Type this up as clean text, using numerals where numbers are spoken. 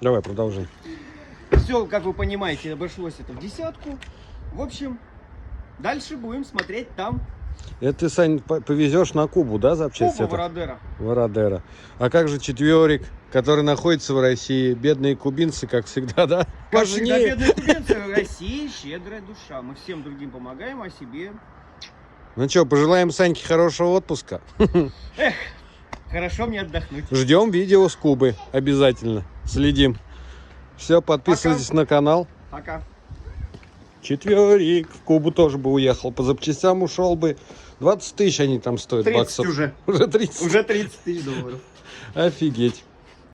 Давай, продолжай. Все, как вы понимаете, обошлось это в десятку. В общем, дальше будем смотреть там. Это ты, Сань, повезешь на Кубу, да, запчасти? Куба Вородера. Вородера. А как же четверик, который находится в России? Бедные кубинцы, как всегда, да? Как всегда, бедные кубинцы в России, щедрая душа. Мы всем другим помогаем, а себе... Ну что, пожелаем Саньке хорошего отпуска. Эх, хорошо мне отдохнуть. Ждем видео с Кубы. Обязательно. Следим. Все, подписывайтесь на канал. Пока. Четверик. В Кубу тоже бы уехал. По запчастям ушел бы. 20 тысяч они там стоят 30 баксов. уже. Уже 30. Уже 30 тысяч долларов. Офигеть.